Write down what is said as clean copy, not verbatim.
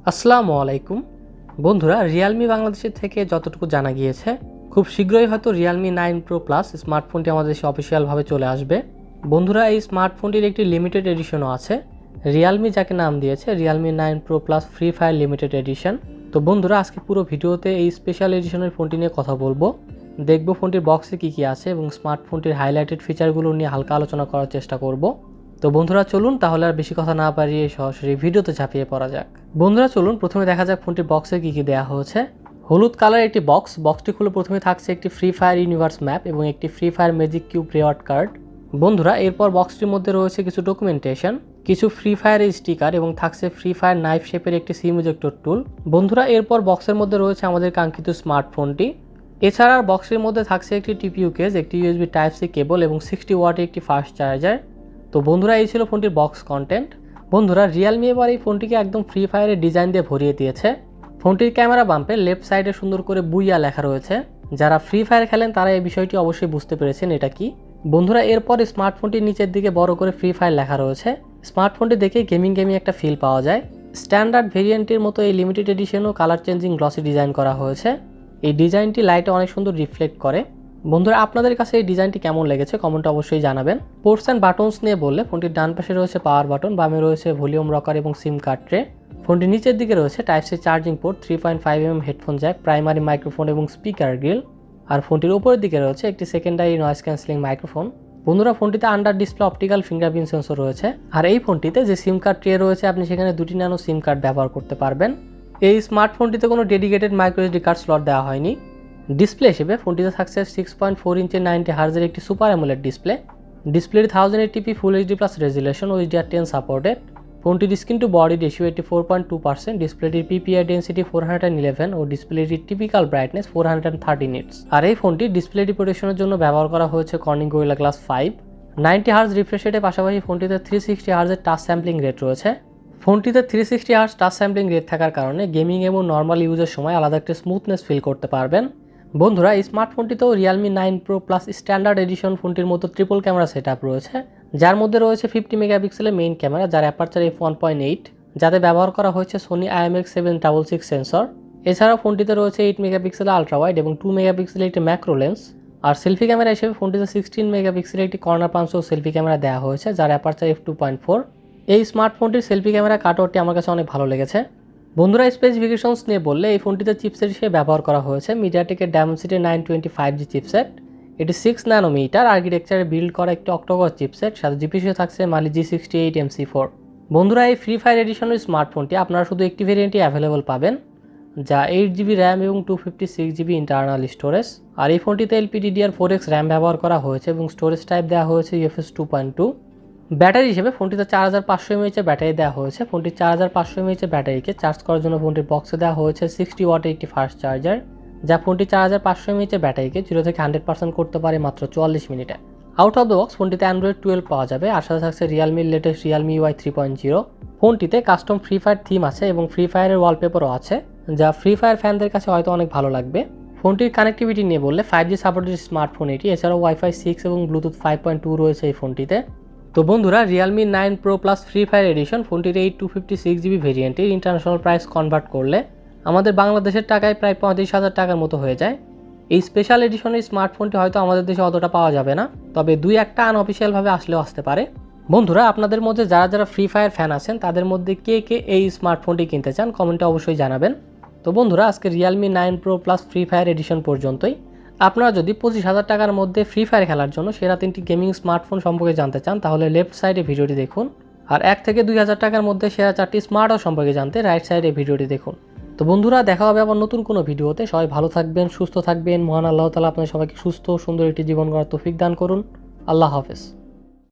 আসসালামু আলাইকুম বন্ধুরা, রিয়েলমি বাংলাদেশের থেকে যতটুকু জানা গিয়েছে খুব শীঘ্রই হয়তো রিয়েলমি 9 প্রো প্লাস স্মার্টফোনটি আমাদের দেশে অফিসিয়ালভাবে চলে আসবে। বন্ধুরা, এই স্মার্টফোনটির একটি লিমিটেড এডিশনও আছে। রিয়েলমি যাকে নাম দিয়েছে Realme 9 pro plus free fire limited edition. তো বন্ধুরা, আজকে পুরো ভিডিওতে এই স্পেশাল এডিশনের ফোনটি নিয়ে কথা বলবো, দেখবো ফোনটির বক্সে কী আছে এবং স্মার্টফোনটির হাইলাইটেড ফিচারগুলো নিয়ে হালকা আলোচনা করার চেষ্টা করব। তো বন্ধুরা চলুন তাহলে আর বেশি কথা না পারিয়ে সরাসরি ভিডিওতে ঝাঁপিয়ে পড়া যাক। বন্ধুরা চলুন প্রথমে দেখা যাক ফোনটির বক্সে কী দেওয়া হয়েছে। হলুদ কালার একটি বক্সটি খুলে প্রথমে থাকছে একটি ফ্রি ফায়ার ইউনিভার্স ম্যাপ এবং একটি free fire magic cube reward card. বন্ধুরা, এরপর বক্সটির মধ্যে রয়েছে কিছু ডকুমেন্টেশন, কিছু ফ্রি ফায়ারের স্টিকার এবং থাকছে ফ্রি ফায়ার নাইফ শেপের একটি সিম ইজেক্টর টুল। বন্ধুরা, এরপর বক্সের মধ্যে রয়েছে আমাদের কাঙ্ক্ষিত স্মার্টফোনটি। এছাড়া বক্সের মধ্যে থাকছে একটি টিপিইউ কেস, একটি ইউএসবি টাইপ সি কেবল এবং 60 ওয়াটের একটি ফাস্ট চার্জার। তো বন্ধুরা, এই ছিল ফোনটির বক্স কন্টেন্ট। বন্ধুরা, রিয়েলমি এবার এই ফোনটিকে একদম ফ্রি ফায়ারের ডিজাইন দিয়ে ভরিয়ে দিয়েছে। ফোনটির ক্যামেরা বাম্পে লেফট সাইডে সুন্দর করে বুইয়া লেখা রয়েছে। যারা ফ্রি ফায়ার খেলেন তারা এই বিষয়টি অবশ্যই বুঝতে পেরেছেন এটা কি। বন্ধুরা, এরপর স্মার্টফোনটির নিচের দিকে বড় করে ফ্রি ফায়ার লেখা রয়েছে। স্মার্টফোনটি দেখে গেমিং একটা ফিল পাওয়া যায়। স্ট্যান্ডার্ড ভেরিয়েন্টের মতো এই লিমিটেড এডিশনও কালার চেঞ্জিং গ্লসি ডিজাইন করা হয়েছে। এই ডিজাইনটি লাইটে অনেক সুন্দর রিফ্লেক্ট করে। বন্ধুরা, আপনাদের কাছে এই ডিজাইনটি কেমন লেগেছে কমেন্টে অবশ্যই জানাবেন। পোর্টস অ্যান্ড বাটনস নিয়ে বললে ফোনটির ডান পাশে রয়েছে পাওয়ার বাটন, বামে রয়েছে ভলিউম রকার এবং সিম কার্ড ট্রে। ফোনটির নিচের দিকে রয়েছে type C charging port, 3.5mm headphone jack, primary microphone এবং স্পিকার গ্রিল। আর ফোনটির উপরের দিকে রয়েছে একটি সেকেন্ডারি নয়েজ ক্যান্সেলিং মাইক্রোফোন। বন্ধুরা, ফোনটিতে under display optical fingerprint sensor রয়েছে। আর এই ফোনটিতে যে সিম কার্ড ট্রে রয়েছে আপনি সেখানে দুটি ন্যানো সিম কার্ড ব্যবহার করতে পারবেন। এই স্মার্টফোনটিতে কোনো dedicated micro SD card slot দেওয়া হয়নি। ডিসপ্লে হিসেবে ফোনটিতে থাকছে 6.4 ইঞ্চের 90 হার্জের একটি সুপার অ্যামোলেড ডিসপ্লে। ডিসপ্লের 1080p full HD plus resolution ও HDR10 সাপোর্টেড। ফোনটির স্ক্রিন টু বডি রেশিও 84.2%, ডিসপ্লেটির পিপিআই ডেন্সিটি 411 ও ডিসপ্লেটির টিপিক্যাল ব্রাইটনেস 430 নিটস। আর এই ফোনটি ডিসপ্লে প্রোটেকশনের জন্য ব্যবহার করা হয়েছে Corning Gorilla glass 5। 90 hertz refresh রেটের পাশাপাশি ফোনটিতে 360 হার্জের টাচ স্যাম্পলিং রেট রয়েছে। ফোনটিতে 360 হার্জ টাচ স্যাম্পলিং রেট থাকার কারণে গেমিং এবং নর্মাল ইউজের সময় আলাদা একটা স্মুথনেস ফিল করতে পারবেন। বন্ধুরা, এই স্মার্টফোনটিতেও Realme 9 pro plus standard edition ফোনটির মতো ট্রিপল ক্যামেরা সেটআপ রয়েছে, যার মধ্যে রয়েছে 50 মেগাপিক্সেলের মেইন ক্যামেরা, যার অ্যাপারচার f1.8, যাতে ব্যবহার করা হয়েছে সোনি IMX766 সেন্সর। এছাড়াও ফোনটিতে রয়েছে 8 মেগাপিক্সেলের আলট্রা ওয়াইড এবং 2 মেগাপিক্সেলের একটি ম্যাক্রো লেন্স। আর সেলফি ক্যামেরা হিসেবে ফোনটিতে 16 মেগাপিক্সেলের একটি কর্নার পাঞ্চ সেলফি ক্যামেরা দেওয়া হয়েছে, যার অ্যাপারচার f2.4। এই স্মার্টফোনটির সেলফি ক্যামেরা কাটআউটটি আমার কাছে অনেক ভালো লেগেছে। বন্ধুরা, স্পেসিফিকেশনস নিয়ে বললে এই ফোনটিতে চিপসেট হিসেবে ব্যবহার করা হয়েছে মিডিয়াটেকের ডায়মেনসিটি 925G চিপসেট। এটি 6 ন্যানোমিটার আর্কিটেকচারে বিল্ড করা একটি অক্টোকর চিপসেট, সাথে জিপিইউ থাকছে মালি G68 MC4। বন্ধুরা, এই ফ্রি ফায়ার এডিশনের স্মার্টফোনটি আপনারা শুধু একটি ভেরিয়েন্টই অ্যাভেলেবল পাবেন, যা 8GB র্যাম এবং 256GB ইন্টারনাল স্টোরেজ। আর এই ফোনটিতে LPDDR4X র্যাম ব্যবহার করা হয়েছে এবং স্টোরেজ টাইপ দেওয়া হয়েছে UFS 2.2। ব্যাটারি হিসেবে ফোনটিতে 4500 mAh ব্যাটারি দেওয়া হয়েছে। ফোনটির 4500 mAh ব্যাটারিকে চার্জ করার জন্য ফোনটির বক্সে দেওয়া হয়েছে 60 ওয়াটের একটি ফাস্ট চার্জার, যা ফোনটির 4500 mAh ব্যাটারিকে 0 থেকে 100% করতে পারে মাত্র 44 মিনিটে। আউট অফ দ্য বক্স ফোনটিতে অ্যান্ড্রয়েড 12 পাওয়া যাবে, আর সাথে থাকছে রিয়েলমির লেটেস্ট রিয়েলমি UI 3.0। ফোনটিতে কাস্টম ফ্রি ফায়ার থিম আছে এবং ফ্রি ফায়ারের ওয়ালপেপারও আছে, যা ফ্রি ফায়ার ফ্যানদের কাছে হয়তো অনেক ভালো লাগবে। ফোনটির কানেক্টিভিটি নিয়ে বললে 5G সাপোর্টেড স্মার্টফোন এটি। এছাড়াও ওয়াইফাই 6 এবং ব্লুটুথ 5.2 রয়েছে এই ফোনটিতে। তো বন্ধুরা, Realme 9 pro plus free fire edition ফোনটির এই 256GB ভেরিয়েন্টের ইন্টারন্যাশনাল প্রাইস কনভার্ট করলে আমাদের বাংলাদেশের টাকায় প্রায় 35,000 টাকার মতো হয়ে যায়। এই স্পেশাল এডিশনের স্মার্টফোনটি হয়তো আমাদের দেশে অতটা পাওয়া যাবে না, তবে দুই একটা আনঅফিসিয়ালভাবে আসলেও আসতে পারে। বন্ধুরা, আপনাদের মধ্যে যারা ফ্রি ফায়ার ফ্যান আছেন তাদের মধ্যে কে কে এই স্মার্টফোনটি কিনতে চান কমেন্টে অবশ্যই জানাবেন। তো বন্ধুরা, আজকে Realme 9 pro plus free fire edition পর্যন্তই। আপনারা যদি 25,000 টাকার মধ্যে ফ্রি ফায়ার খেলার জন্য সেরা 3টি গেমিং স্মার্টফোন সম্পর্কে জানতে চান তাহলে লেফট সাইডে ভিডিওটি দেখুন। আর 1 থেকে 2,000 টাকার মধ্যে সেরা 4টি স্মার্ট ওয়াচ সম্পর্কে জানতে রাইট সাইডে ভিডিওটি দেখুন। তো বন্ধুরা, দেখা হবে আবার নতুন কোনো ভিডিওতে। সবাই ভালো থাকবেন, সুস্থ থাকবেন। মহান আল্লাহ তাআলা আপনাদের সবাইকে সুস্থ সুন্দর একটি জীবন গড়ার তৌফিক দান করুন। আল্লাহ হাফেজ।